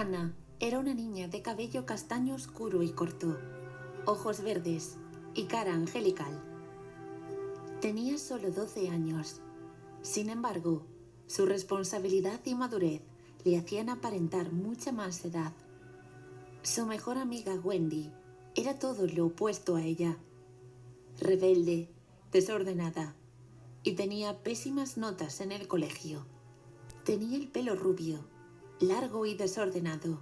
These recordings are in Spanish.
Anna era una niña de cabello castaño oscuro y corto, ojos verdes y cara angelical. Tenía solo 12 años. Sin embargo, su responsabilidad y madurez le hacían aparentar mucha más edad. Su mejor amiga Wendy era todo lo opuesto a ella. Rebelde, desordenada y tenía pésimas notas en el colegio. Tenía el pelo rubio, largo y desordenado,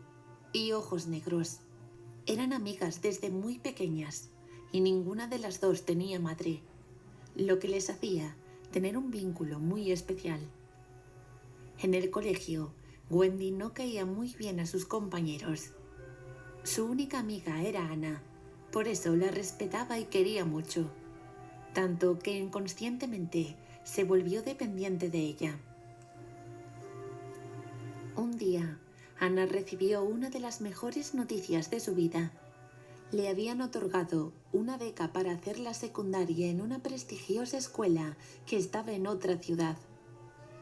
y ojos negros. Eran amigas desde muy pequeñas y ninguna de las dos tenía madre, lo que les hacía tener un vínculo muy especial. En el colegio, Wendy no caía muy bien a sus compañeros. Su única amiga era Anna, por eso la respetaba y quería mucho, tanto que inconscientemente se volvió dependiente de ella. Un día, Anna recibió una de las mejores noticias de su vida. Le habían otorgado una beca para hacer la secundaria en una prestigiosa escuela que estaba en otra ciudad.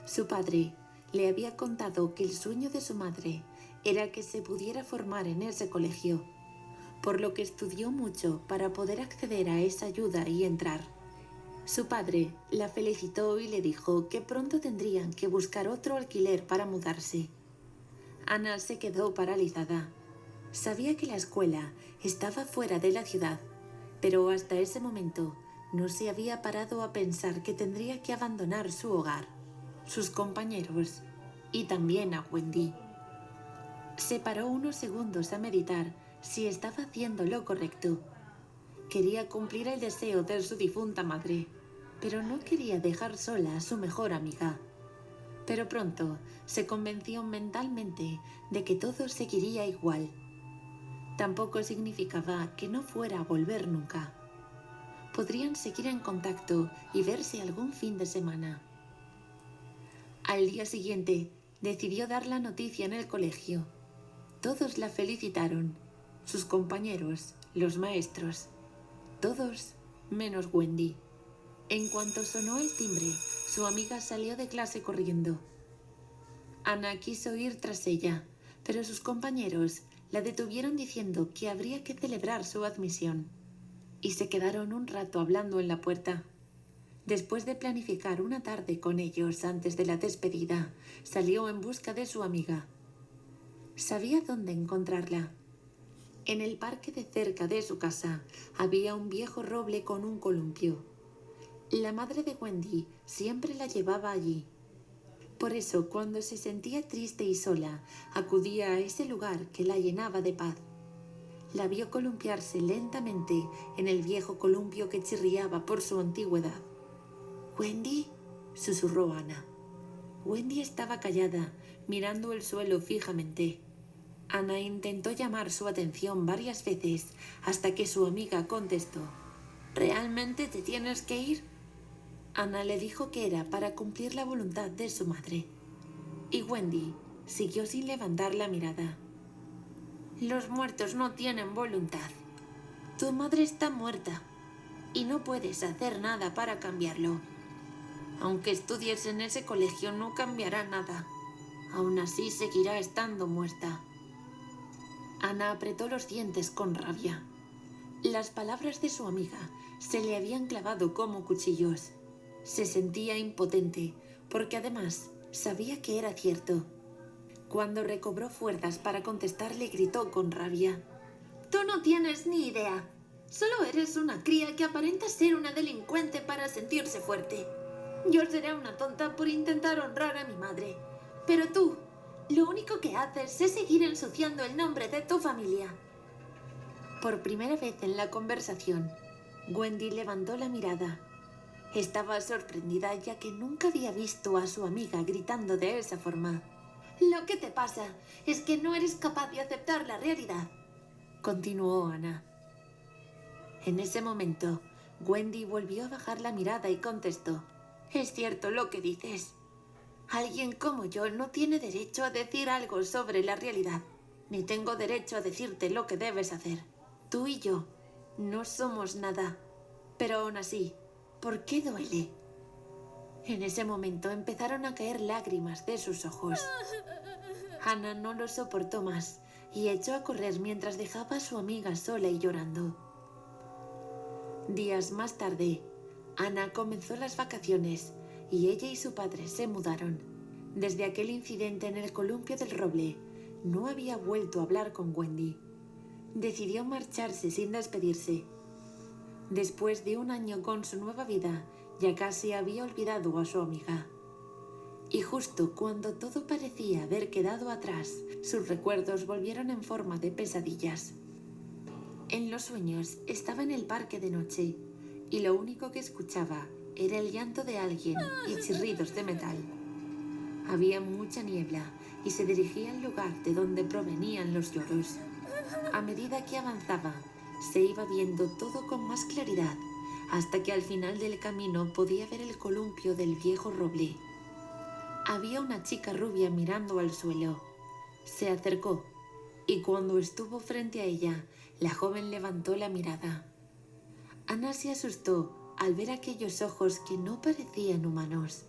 Su padre le había contado que el sueño de su madre era que se pudiera formar en ese colegio, por lo que estudió mucho para poder acceder a esa ayuda y entrar. Su padre la felicitó y le dijo que pronto tendrían que buscar otro alquiler para mudarse. Anna se quedó paralizada. Sabía que la escuela estaba fuera de la ciudad, pero hasta ese momento no se había parado a pensar que tendría que abandonar su hogar, sus compañeros y también a Wendy. Se paró unos segundos a meditar si estaba haciendo lo correcto. Quería cumplir el deseo de su difunta madre, pero no quería dejar sola a su mejor amiga. Pero pronto se convenció mentalmente de que todo seguiría igual. Tampoco significaba que no fuera a volver nunca. Podrían seguir en contacto y verse algún fin de semana. Al día siguiente, decidió dar la noticia en el colegio. Todos la felicitaron, sus compañeros, los maestros, todos menos Wendy. En cuanto sonó el timbre, su amiga salió de clase corriendo. Anna quiso ir tras ella, pero sus compañeros la detuvieron diciendo que habría que celebrar su admisión, y se quedaron un rato hablando en la puerta. Después de planificar una tarde con ellos antes de la despedida, salió en busca de su amiga. Sabía dónde encontrarla. En el parque de cerca de su casa había un viejo roble con un columpio. La madre de Wendy siempre la llevaba allí. Por eso, cuando se sentía triste y sola, acudía a ese lugar que la llenaba de paz. La vio columpiarse lentamente en el viejo columpio que chirriaba por su antigüedad. «¿Wendy?», susurró Anna. Wendy estaba callada, mirando el suelo fijamente. Anna intentó llamar su atención varias veces hasta que su amiga contestó. «¿Realmente te tienes que ir?». Anna le dijo que era para cumplir la voluntad de su madre. Y Wendy siguió sin levantar la mirada. «Los muertos no tienen voluntad. Tu madre está muerta y no puedes hacer nada para cambiarlo. Aunque estudies en ese colegio no cambiará nada. Aún así seguirá estando muerta». Anna apretó los dientes con rabia. Las palabras de su amiga se le habían clavado como cuchillos. Se sentía impotente, porque además sabía que era cierto. Cuando recobró fuerzas para contestarle, gritó con rabia. «Tú no tienes ni idea. Solo eres una cría que aparenta ser una delincuente para sentirse fuerte. Yo seré una tonta por intentar honrar a mi madre. Pero tú, lo único que haces es seguir ensuciando el nombre de tu familia». Por primera vez en la conversación, Wendy levantó la mirada. Estaba sorprendida ya que nunca había visto a su amiga gritando de esa forma. «Lo que te pasa es que no eres capaz de aceptar la realidad», continuó Anna. En ese momento, Wendy volvió a bajar la mirada y contestó. «Es cierto lo que dices. Alguien como yo no tiene derecho a decir algo sobre la realidad, ni tengo derecho a decirte lo que debes hacer. Tú y yo no somos nada, pero aún así, ¿por qué duele?». En ese momento empezaron a caer lágrimas de sus ojos. Hannah no lo soportó más y echó a correr mientras dejaba a su amiga sola y llorando. Días más tarde, Anna comenzó las vacaciones y ella y su padre se mudaron. Desde aquel incidente en el columpio del roble, no había vuelto a hablar con Wendy. Decidió marcharse sin despedirse. Después de un año con su nueva vida, ya casi había olvidado a su amiga. Y justo cuando todo parecía haber quedado atrás, sus recuerdos volvieron en forma de pesadillas. En los sueños estaba en el parque de noche y lo único que escuchaba era el llanto de alguien y chirridos de metal. Había mucha niebla y se dirigía al lugar de donde provenían los lloros. A medida que avanzaba, se iba viendo todo con más claridad, hasta que al final del camino podía ver el columpio del viejo roble. Había una chica rubia mirando al suelo. Se acercó, y cuando estuvo frente a ella, la joven levantó la mirada. Anna se asustó al ver aquellos ojos que no parecían humanos.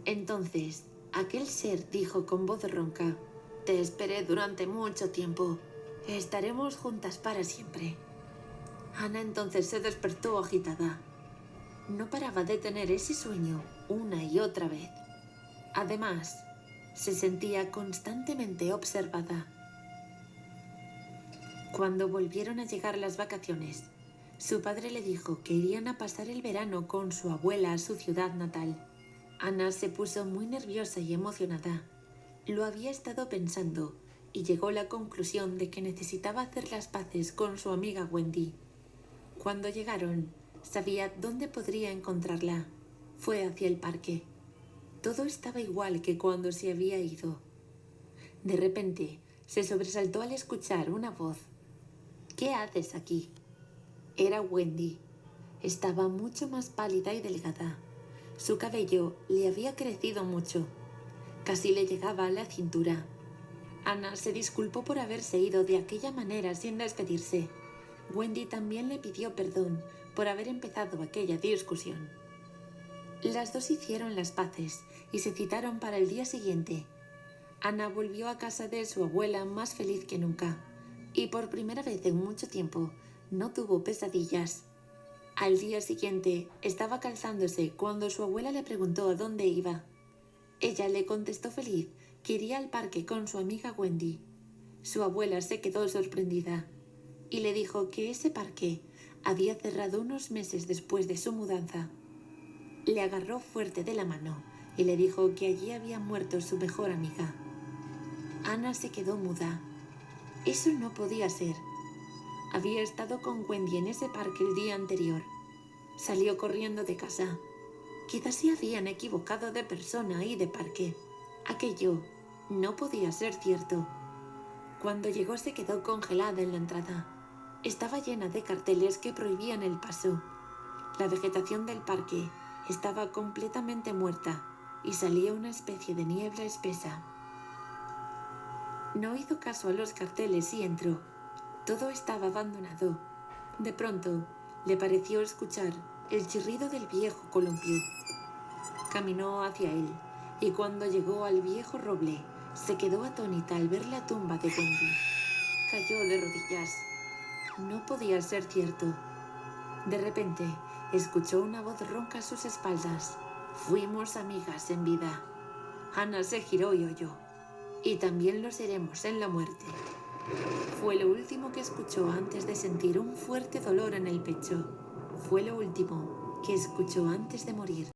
Entonces, aquel ser dijo con voz ronca: «Te esperé durante mucho tiempo. Estaremos juntas para siempre». Anna entonces se despertó agitada. No paraba de tener ese sueño una y otra vez. Además, se sentía constantemente observada. Cuando volvieron a llegar las vacaciones, su padre le dijo que irían a pasar el verano con su abuela a su ciudad natal. Anna se puso muy nerviosa y emocionada. Lo había estado pensando y llegó a la conclusión de que necesitaba hacer las paces con su amiga Wendy. Cuando llegaron, sabía dónde podría encontrarla. Fue hacia el parque. Todo estaba igual que cuando se había ido. De repente, se sobresaltó al escuchar una voz. «¿Qué haces aquí?». Era Wendy. Estaba mucho más pálida y delgada. Su cabello le había crecido mucho. Casi le llegaba a la cintura. Anna se disculpó por haberse ido de aquella manera sin despedirse. Wendy también le pidió perdón por haber empezado aquella discusión. Las dos hicieron las paces y se citaron para el día siguiente. Anna volvió a casa de su abuela más feliz que nunca, y por primera vez en mucho tiempo no tuvo pesadillas. Al día siguiente estaba calzándose cuando su abuela le preguntó a dónde iba. Ella le contestó feliz que iría al parque con su amiga Wendy. Su abuela se quedó sorprendida y le dijo que ese parque había cerrado unos meses después de su mudanza. Le agarró fuerte de la mano y le dijo que allí había muerto su mejor amiga. Anna se quedó muda. Eso no podía ser. Había estado con Wendy en ese parque el día anterior. Salió corriendo de casa. Quizás se habían equivocado de persona y de parque. Aquello no podía ser cierto. Cuando llegó se quedó congelada en la entrada. Estaba llena de carteles que prohibían el paso. La vegetación del parque estaba completamente muerta y salía una especie de niebla espesa. No hizo caso a los carteles y entró. Todo estaba abandonado. De pronto, le pareció escuchar el chirrido del viejo columpio. Caminó hacia él y cuando llegó al viejo roble, se quedó atónita al ver la tumba de Wendy. Cayó de rodillas. No podía ser cierto. De repente, escuchó una voz ronca a sus espaldas. «Fuimos amigas en vida». Anna se giró y oyó. «Y también lo seremos en la muerte». Fue lo último que escuchó antes de sentir un fuerte dolor en el pecho. Fue lo último que escuchó antes de morir.